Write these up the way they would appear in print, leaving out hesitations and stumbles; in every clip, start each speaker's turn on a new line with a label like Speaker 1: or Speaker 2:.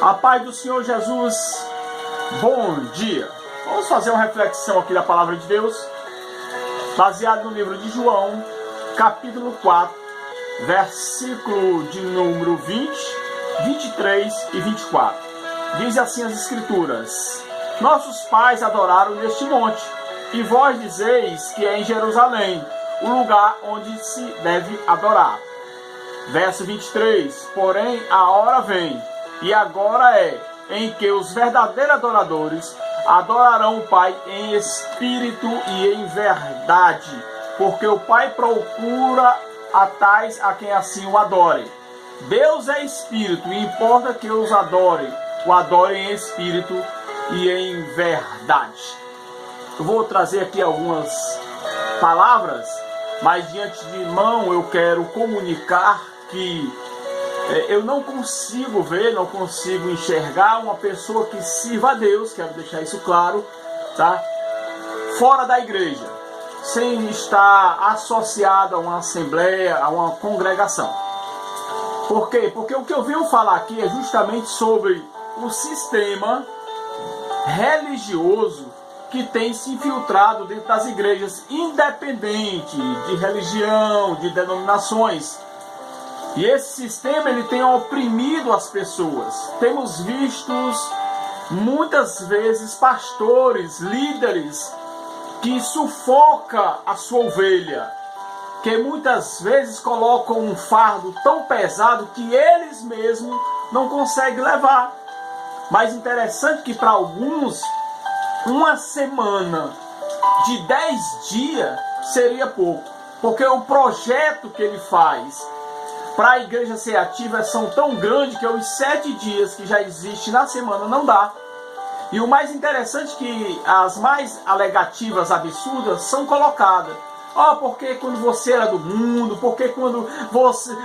Speaker 1: A paz do Senhor Jesus, bom dia. Vamos fazer uma reflexão aqui da palavra de Deus, baseado no livro de João, capítulo 4, versículo de número 20, 23 e 24. Diz assim as escrituras: nossos pais adoraram neste monte, e vós dizeis que é em Jerusalém, o lugar onde se deve adorar. Verso 23, porém a hora vem, e agora é, em que os verdadeiros adoradores adorarão o Pai em espírito e em verdade, porque o Pai procura a tais a quem assim o adore. Deus é espírito, e importa que os adorem, o adorem em espírito e em verdade. Eu vou trazer aqui algumas palavras, mas de antemão eu quero comunicar que eu não consigo ver, não consigo enxergar uma pessoa que sirva a Deus, quero deixar isso claro, tá? Fora da igreja, sem estar associada a uma assembleia, a uma congregação. Por quê? Porque o que eu venho falar aqui é justamente sobre o sistema religioso que tem se infiltrado dentro das igrejas, independente de religião, de denominações. E esse sistema ele tem oprimido as pessoas. Temos visto muitas vezes pastores, líderes que sufocam a sua ovelha, que muitas vezes colocam um fardo tão pesado que eles mesmos não conseguem levar. Mas interessante que para alguns, uma semana de 10 dias seria pouco, porque o projeto que ele faz para a igreja ser ativa são tão grandes que os 7 dias que já existe na semana não dá. E o mais interessante é que as mais alegativas absurdas são colocadas. Porque quando você era do mundo, porque quando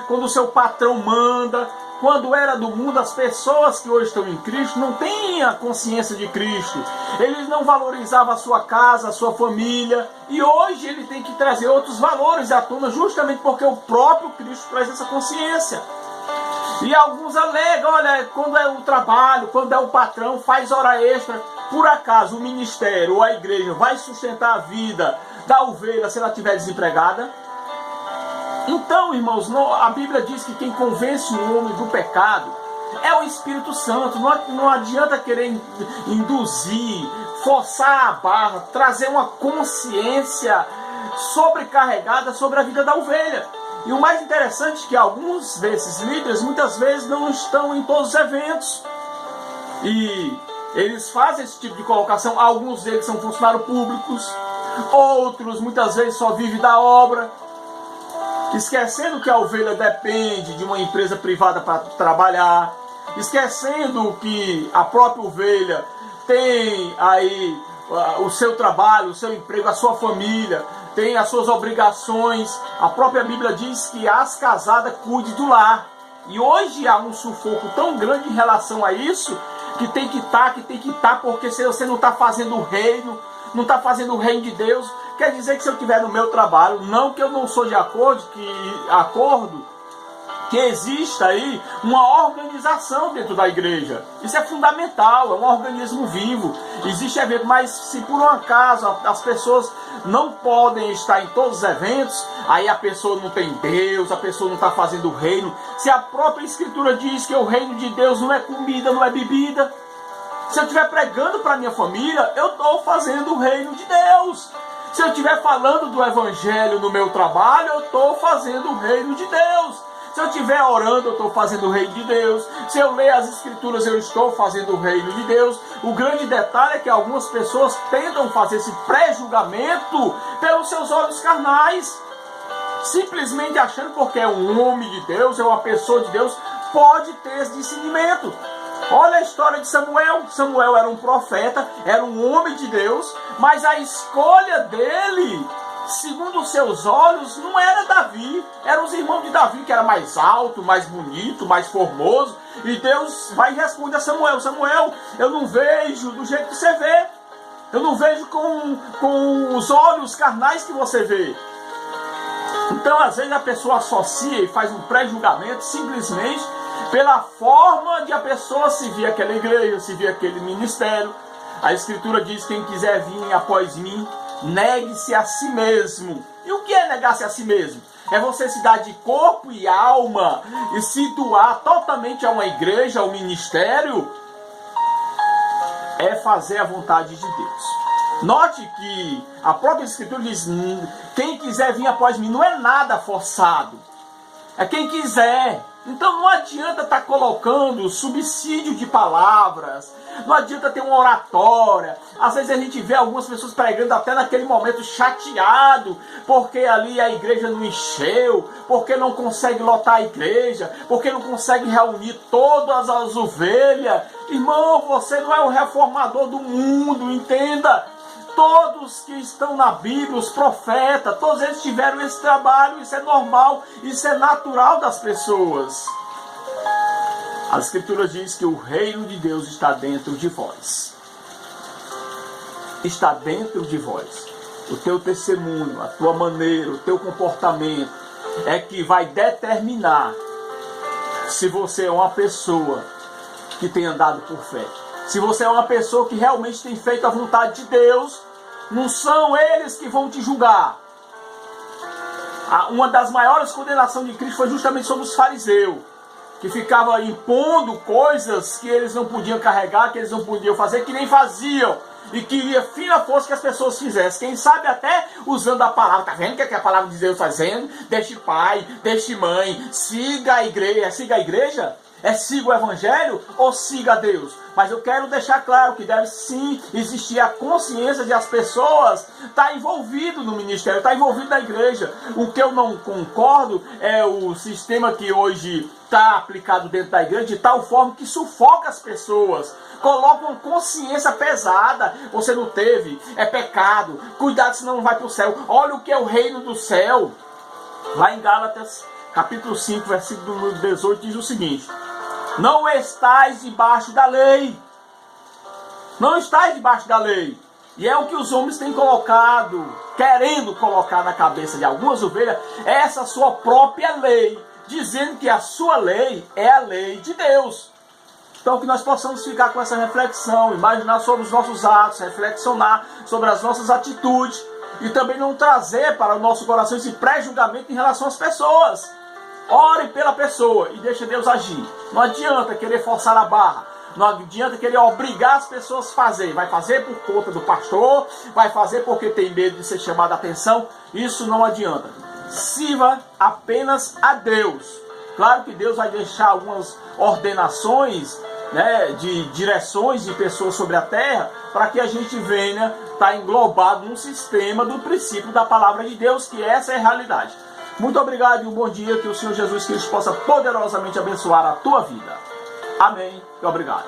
Speaker 1: o seu patrão manda, quando era do mundo, as pessoas que hoje estão em Cristo não têm a consciência de Cristo. Eles não valorizavam a sua casa, a sua família. E hoje ele tem que trazer outros valores à tona, justamente porque o próprio Cristo traz essa consciência. E alguns alegam, olha, quando é o trabalho, quando é o patrão, faz hora extra. Por acaso o ministério ou a igreja vai sustentar a vida da ovelha se ela estiver desempregada? Então, irmãos, a Bíblia diz que quem convence o homem do pecado é o Espírito Santo. Não adianta querer induzir, forçar a barra, trazer uma consciência sobrecarregada sobre a vida da ovelha. E o mais interessante é que alguns desses líderes muitas vezes não estão em todos os eventos. E eles fazem esse tipo de colocação. Alguns deles são funcionários públicos, outros muitas vezes só vivem da obra, esquecendo que a ovelha depende de uma empresa privada para trabalhar, esquecendo que a própria ovelha tem aí o seu trabalho, o seu emprego, a sua família, tem as suas obrigações. A própria Bíblia diz que as casadas cuidem do lar. E hoje há um sufoco tão grande em relação a isso, que tem que estar, porque se você não está fazendo o reino, não está fazendo o reino de Deus, quer dizer que se eu estiver no meu trabalho, não que eu não sou de acordo, que exista aí uma organização dentro da igreja. Isso é fundamental, é um organismo vivo. Existe evento, mas se por um acaso as pessoas não podem estar em todos os eventos, aí a pessoa não tem Deus, a pessoa não está fazendo o reino. Se a própria Escritura diz que o reino de Deus não é comida, não é bebida, se eu estiver pregando para minha família, eu estou fazendo o reino de Deus. Se eu estiver falando do Evangelho no meu trabalho, eu estou fazendo o reino de Deus. Se eu estiver orando, eu estou fazendo o reino de Deus. Se eu ler as Escrituras, eu estou fazendo o reino de Deus. O grande detalhe é que algumas pessoas tentam fazer esse pré-julgamento pelos seus olhos carnais, simplesmente achando porque é um homem de Deus, é uma pessoa de Deus, pode ter esse discernimento. Olha a história de Samuel. Samuel era um profeta, era um homem de Deus, mas a escolha dele, segundo os seus olhos, não era Davi, eram os irmãos de Davi, que era mais alto, mais bonito, mais formoso. E Deus vai e responde a Samuel: Samuel, eu não vejo do jeito que você vê, eu não vejo com os olhos carnais que você vê. Então às vezes a pessoa associa e faz um pré-julgamento simplesmente pela forma de a pessoa se vir aquela igreja, se vir aquele ministério. A Escritura diz: quem quiser vir após mim, negue-se a si mesmo. E o que é negar-se a si mesmo? É você se dar de corpo e alma e se doar totalmente a uma igreja, ao ministério. É fazer a vontade de Deus. Note que a própria Escritura diz: quem quiser vir após mim, não é nada forçado. É quem quiser. Então não adianta estar colocando subsídio de palavras, não adianta ter uma oratória. Às vezes a gente vê algumas pessoas pregando até naquele momento chateado, porque ali a igreja não encheu, porque não consegue lotar a igreja, porque não consegue reunir todas as ovelhas. Irmão, você não é o reformador do mundo, entenda. Todos que estão na Bíblia, os profetas, todos eles tiveram esse trabalho. Isso é normal, isso é natural das pessoas. A Escritura diz que o reino de Deus está dentro de vós. Está dentro de vós. O teu testemunho, a tua maneira, o teu comportamento é que vai determinar se você é uma pessoa que tem andado por fé. Se você é uma pessoa que realmente tem feito a vontade de Deus, não são eles que vão te julgar. Uma das maiores condenações de Cristo foi justamente sobre os fariseus, que ficavam impondo coisas que eles não podiam carregar, que eles não podiam fazer, que nem faziam. E queria fina força que as pessoas fizessem. Quem sabe até usando a palavra. Tá vendo o que é a palavra de Deus fazendo? Deixe pai, deixe mãe, siga a igreja. Siga a igreja? É siga o evangelho ou siga a Deus? Mas eu quero deixar claro que deve sim existir a consciência de as pessoas estar envolvido no ministério, estar envolvido na igreja. O que eu não concordo é o sistema que hoje está aplicado dentro da igreja de tal forma que sufoca as pessoas. Coloca uma consciência pesada. Você não teve, é pecado. Cuidado senão não vai para o céu. Olha o que é o reino do céu. Lá em Gálatas, capítulo 5, versículo 18, diz o seguinte: não estais debaixo da lei. Não estais debaixo da lei. E é o que os homens têm colocado, querendo colocar na cabeça de algumas ovelhas, essa sua própria lei, dizendo que a sua lei é a lei de Deus. Então que nós possamos ficar com essa reflexão, imaginar sobre os nossos atos, reflexionar sobre as nossas atitudes e também não trazer para o nosso coração esse pré-julgamento em relação às pessoas. Ore pela pessoa e deixe Deus agir. Não adianta querer forçar a barra. Não adianta querer obrigar as pessoas a fazer. Vai fazer por conta do pastor, vai fazer porque tem medo de ser chamado a atenção. Isso não adianta. Sirva apenas a Deus. Claro que Deus vai deixar algumas ordenações, né, de direções de pessoas sobre a terra, para que a gente venha estar englobado num sistema do princípio da palavra de Deus, que essa é a realidade. Muito obrigado e um bom dia, que o Senhor Jesus Cristo possa poderosamente abençoar a tua vida. Amém e obrigado.